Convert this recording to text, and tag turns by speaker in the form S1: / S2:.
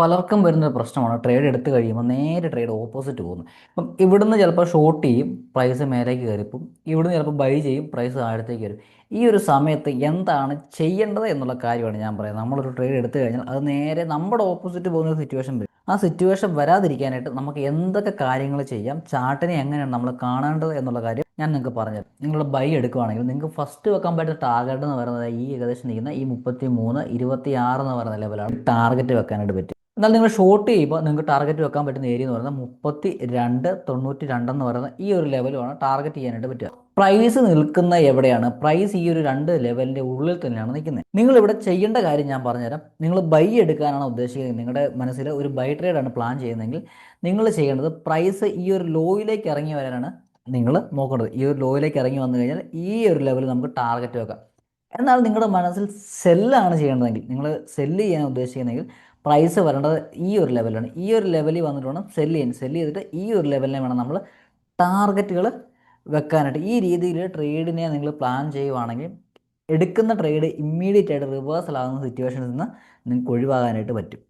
S1: പലർക്കും വരുന്നൊരു പ്രശ്നമാണ് ട്രേഡ് എടുത്തു കഴിയുമ്പോൾ നേരെ ട്രേഡ് ഓപ്പോസിറ്റ് പോകുന്നു. ഇപ്പം ഇവിടുന്ന് ചിലപ്പോൾ ഷോർട്ട് ചെയ്യും, പ്രൈസ് മേലേക്ക് കയറിപ്പം ഇവിടുന്ന് ചിലപ്പോൾ ബൈ ചെയ്യും, പ്രൈസ് താഴത്തേക്ക് വരും. ഈ ഒരു സമയത്ത് എന്താണ് ചെയ്യേണ്ടത് എന്നുള്ള കാര്യമാണ് ഞാൻ പറയുന്നത്. നമ്മളൊരു ട്രേഡ് എടുത്തു കഴിഞ്ഞാൽ അത് നേരെ നമ്മുടെ ഓപ്പോസിറ്റ് പോകുന്ന ഒരു സിറ്റുവേഷൻ വരും. ആ സിറ്റുവേഷൻ വരാതിരിക്കാനായിട്ട് നമുക്ക് എന്തൊക്കെ കാര്യങ്ങൾ ചെയ്യാം, ചാർട്ടിനെ എങ്ങനെയാണ് നമ്മൾ കാണേണ്ടത് എന്നുള്ള കാര്യം ഞാൻ നിങ്ങൾക്ക് പറഞ്ഞത്. നിങ്ങൾ ബൈ എടുക്കുവാണെങ്കിൽ നിങ്ങൾക്ക് ഫസ്റ്റ് വെക്കാൻ പറ്റുന്ന ടാർഗറ്റ് എന്ന് പറയുന്നത് ഈ ഏകദേശം നിൽക്കുന്ന ഈ 33-26 എന്ന് പറയുന്ന ലെവലാണ് ടാർഗറ്റ് വെക്കാനായിട്ട് പറ്റും. എന്നാൽ നിങ്ങൾ ഷോർട്ട് ചെയ്യുമ്പോൾ നിങ്ങൾക്ക് ടാർഗറ്റ് വെക്കാൻ പറ്റുന്ന ഏരിയ എന്ന് പറയുന്നത് 32.92 എന്ന് പറയുന്ന ഈ ഒരു ലെവലുമാണ് ടാർഗറ്റ് ചെയ്യാനായിട്ട് പറ്റുക. പ്രൈസ് നിൽക്കുന്ന എവിടെയാണ്? പ്രൈസ് ഈ ഒരു രണ്ട് ലെവലിൻ്റെ ഉള്ളിൽ തന്നെയാണ് നിൽക്കുന്നത്. നിങ്ങൾ ഇവിടെ ചെയ്യേണ്ട കാര്യം ഞാൻ പറഞ്ഞുതരാം. നിങ്ങൾ ബൈ എടുക്കാനാണ് ഉദ്ദേശിക്കുന്നത്, നിങ്ങളുടെ മനസ്സിൽ ഒരു ബൈ ട്രേഡാണ് പ്ലാൻ ചെയ്യുന്നതെങ്കിൽ നിങ്ങൾ ചെയ്യേണ്ടത് പ്രൈസ് ഈ ഒരു ലോയിലേക്ക് ഇറങ്ങി വരാനാണ് നിങ്ങൾ നോക്കേണ്ടത്. ഈ ഒരു ലോയിലേക്ക് ഇറങ്ങി വന്നു കഴിഞ്ഞാൽ ഈ ഒരു ലെവൽ നമുക്ക് ടാർഗറ്റ് വെക്കാം. എന്നാൽ നിങ്ങളുടെ മനസ്സിൽ സെല്ലാണ് ചെയ്യേണ്ടതെങ്കിൽ, നിങ്ങൾ സെല്ല് ചെയ്യാൻ ഉദ്ദേശിക്കുന്നെങ്കിൽ പ്രൈസ് വരേണ്ടത് ഈ ഒരു ലെവലാണ്. ഈ ഒരു ലെവലിൽ വന്നിട്ട് വേണം സെല്ല് ചെയ്യാൻ. സെല്ല് ചെയ്തിട്ട് ഈ ഒരു ലെവലിനെ വേണം നമ്മൾ ടാർഗറ്റുകൾ വെക്കാനായിട്ട്. ഈ രീതിയിൽ ട്രേഡിനെ നിങ്ങൾ പ്ലാൻ ചെയ്യുവാണെങ്കിൽ എടുക്കുന്ന ട്രേഡ് ഇമ്മീഡിയറ്റ് ആയിട്ട് റിവേഴ്സൽ ആകുന്ന സിറ്റുവേഷനിൽ നിന്ന് നിങ്ങൾക്ക് ഒഴിവാകാനായിട്ട് പറ്റും.